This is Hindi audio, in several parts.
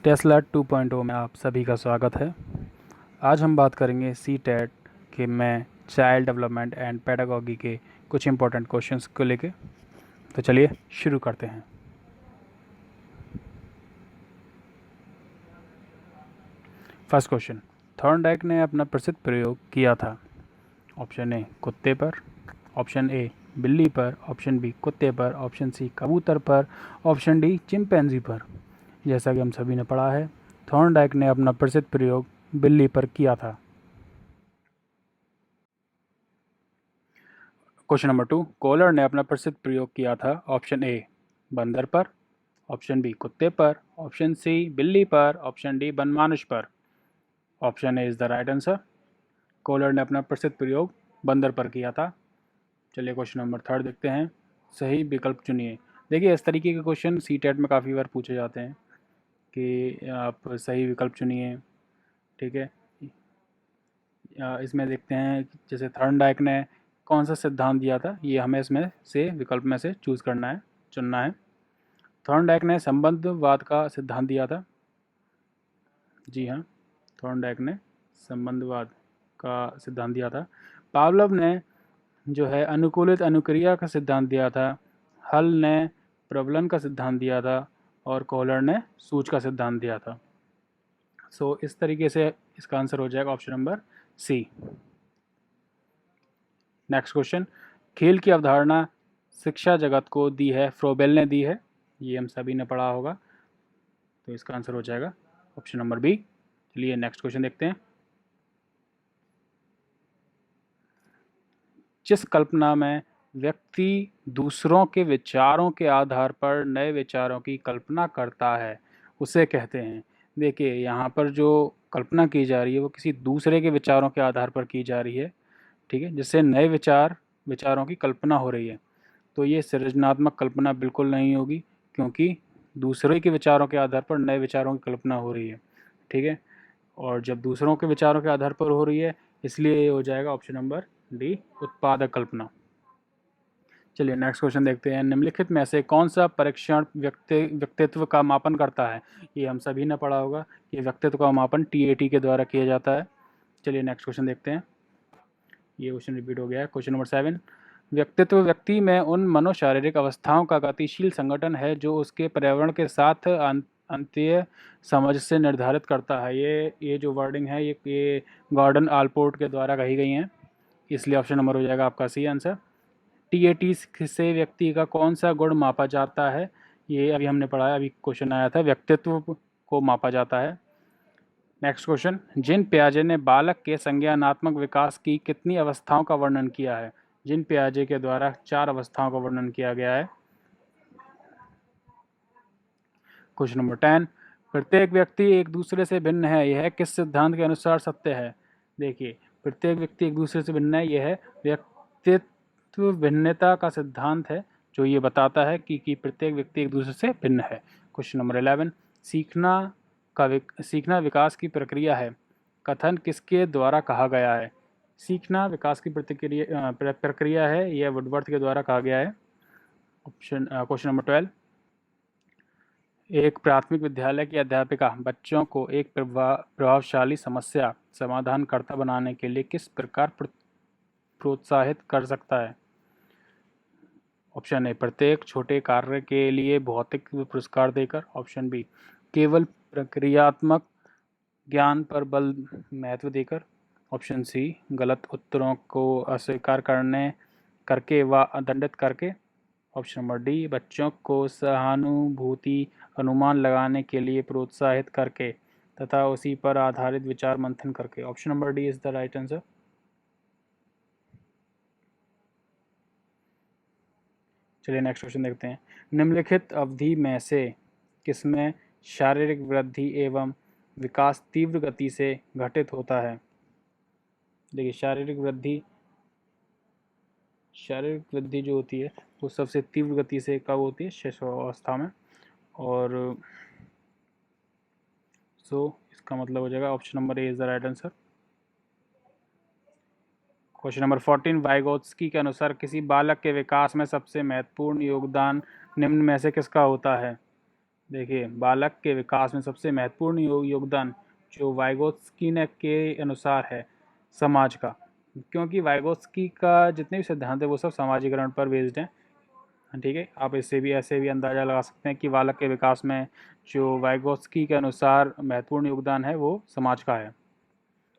टेस्ला 2.0 में आप सभी का स्वागत है। आज हम बात करेंगे सीटेट के में चाइल्ड डेवलपमेंट एंड पेडागॉजी के कुछ इंपॉर्टेंट क्वेश्चंस को लेके। तो चलिए शुरू करते हैं। फर्स्ट क्वेश्चन, थॉर्नडाइक ने अपना प्रसिद्ध प्रयोग किया था। ऑप्शन ए कुत्ते पर, ऑप्शन ए बिल्ली पर, ऑप्शन बी कुत्ते पर, ऑप्शन सी कबूतर पर, ऑप्शन डी चिंपैंजी पर। जैसा कि हम सभी ने पढ़ा है, थॉर्नडाइक ने अपना प्रसिद्ध प्रयोग बिल्ली पर किया था। क्वेश्चन नंबर 2, कोहलर ने अपना प्रसिद्ध प्रयोग किया था। ऑप्शन ए बंदर पर, ऑप्शन बी कुत्ते पर, ऑप्शन सी बिल्ली पर, ऑप्शन डी बनमानुष पर। Option A is the right answer. Kohler ने अपना प्रसिद्ध प्रयोग बंदर पर किया था। चलिए क्वेश्चन नंबर 3 देखते हैं। सही विकल्प चुनिए। देखिए, इस तरीके के क्वेश्चन सीटेट में काफ़ी बार पूछे जाते हैं कि आप सही विकल्प चुनिए। ठीक है, इसमें देखते हैं जैसे थॉर्नडाइक ने कौन सा सिद्धांत दिया था, ये हमें इसमें से विकल्प में से चूज़ करना है, चुनना है। थॉर्नडाइक ने संबंधवाद का सिद्धांत दिया था। जी हाँ, थॉर्नडाइक ने संबंधवाद का सिद्धांत दिया था। पावलोव ने जो है अनुकूलित अनुक्रिया का सिद्धांत दिया था। हल ने प्रबलन का सिद्धांत दिया था और कोहलर ने सूच का सिद्धांत दिया था। सो इस तरीके से इसका आंसर हो जाएगा option number C. Next question, खेल की अवधारणा शिक्षा जगत को दी है, फ्रोबेल ने दी है। ये हम सभी ने पढ़ा होगा, तो इसका आंसर हो जाएगा ऑप्शन नंबर बी। चलिए नेक्स्ट क्वेश्चन देखते हैं। जिस कल्पना में व्यक्ति दूसरों के विचारों के आधार पर नए विचारों की कल्पना करता है उसे कहते हैं। देखिए, यहाँ पर जो कल्पना की जा रही है वो किसी दूसरे के विचारों के आधार पर की जा रही है। ठीक है, जिससे नए विचारों की कल्पना हो रही है। तो ये सृजनात्मक कल्पना बिल्कुल नहीं होगी, क्योंकि दूसरे के विचारों के आधार पर नए विचारों की कल्पना हो रही है। ठीक है, और जब दूसरों के विचारों के आधार पर हो रही है, इसलिए ये हो जाएगा ऑप्शन नंबर डी, उत्पादक कल्पना। चलिए नेक्स्ट क्वेश्चन देखते हैं। निम्नलिखित में से कौन सा परीक्षण व्यक्तित्व का मापन करता है? ये हम सभी ने पढ़ा होगा कि व्यक्तित्व का मापन TAT के द्वारा किया जाता है। चलिए नेक्स्ट क्वेश्चन देखते हैं। ये क्वेश्चन रिपीट हो गया है। क्वेश्चन नंबर 7, व्यक्तित्व व्यक्ति में उन मनोशारीरिक अवस्थाओं का गतिशील संगठन है जो उसके पर्यावरण के साथ अंत्य समझ से निर्धारित करता है। ये जो वर्डिंग है ये गॉर्डन आलपोर्ट के द्वारा कही गई हैं, इसलिए ऑप्शन नंबर हो जाएगा आपका सी आंसर। TAT से व्यक्ति का कौन सा गुण मापा जाता है? ये अभी हमने पढ़ा है, अभी क्वेश्चन आया था, व्यक्तित्व को मापा जाता है। नेक्स्ट क्वेश्चन, जिन पियाजे ने बालक के संज्ञानात्मक विकास की कितनी अवस्थाओं का वर्णन किया है? जिन पियाजे के द्वारा 4 अवस्थाओं का वर्णन किया गया है। क्वेश्चन नंबर 10, प्रत्येक व्यक्ति एक दूसरे से भिन्न है, यह किस सिद्धांत के अनुसार सत्य है? देखिए, प्रत्येक व्यक्ति एक दूसरे से भिन्न है, यह व्यक्तित्व भिन्नता का सिद्धांत है जो ये बताता है कि प्रत्येक व्यक्ति एक दूसरे से भिन्न है। क्वेश्चन नंबर 11, सीखना विकास की प्रक्रिया है, कथन किसके द्वारा कहा गया है? सीखना विकास की प्रक्रिया है, यह वुडवर्थ के द्वारा कहा गया है। क्वेश्चन नंबर 12, एक प्राथमिक विद्यालय की अध्यापिका बच्चों को एक प्रभावशाली समस्या समाधानकर्ता बनाने के लिए किस प्रकार प्रोत्साहित कर सकता है? ऑप्शन ए, प्रत्येक छोटे कार्य के लिए भौतिक पुरस्कार देकर। ऑप्शन बी, केवल प्रक्रियात्मक ज्ञान पर बल महत्व देकर। ऑप्शन सी, गलत उत्तरों को अस्वीकार करके व दंडित करके। ऑप्शन नंबर डी, बच्चों को सहानुभूति अनुमान लगाने के लिए प्रोत्साहित करके तथा उसी पर आधारित विचार मंथन करके। Option number D is the right answer. चलिए नेक्स्ट क्वेश्चन देखते हैं। निम्नलिखित अवधि में से किसमें शारीरिक वृद्धि एवं विकास तीव्र गति से घटित होता है? देखिए, शारीरिक वृद्धि जो होती है वो सबसे तीव्र गति से कब होती है? शैशवावस्था में। और इसका मतलब हो जाएगा option number A is the right answer. Question number 14, Vygotsky के अनुसार किसी बालक के विकास में सबसे महत्वपूर्ण योगदान निम्न में से किसका होता है? देखिए, बालक के विकास में सबसे महत्वपूर्ण योगदान जो वाइगोत्स्की ने के अनुसार है समाज का, क्योंकि वाइगोत्स्की का जितने भी सिद्धांत है वो सब समाजीकरण पर बेस्ड हैं। ठीक है, आप इससे भी ऐसे भी अंदाज़ा लगा सकते हैं कि बालक के विकास में जो वाइगोत्स्की के अनुसार महत्वपूर्ण योगदान है वो समाज का है।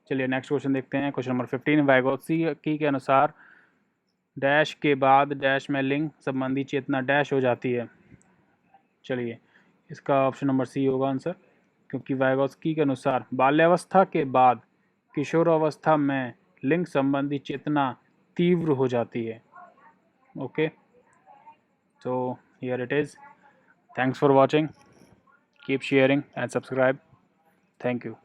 चलिए नेक्स्ट क्वेश्चन देखते हैं। क्वेश्चन नंबर 15, वाइगोत्स्की के अनुसार डैश के बाद डैश में लिंग संबंधी चेतना डैश हो जाती है। चलिए, इसका ऑप्शन नंबर सी होगा आंसर, क्योंकि वाइगोत्स्की के अनुसार बाल्यावस्था के बाद किशोरावस्था में लिंग संबंधी चेतना तीव्र हो जाती है। ओके, तो here it is. Thanks for watching, keep sharing and subscribe. Thank you.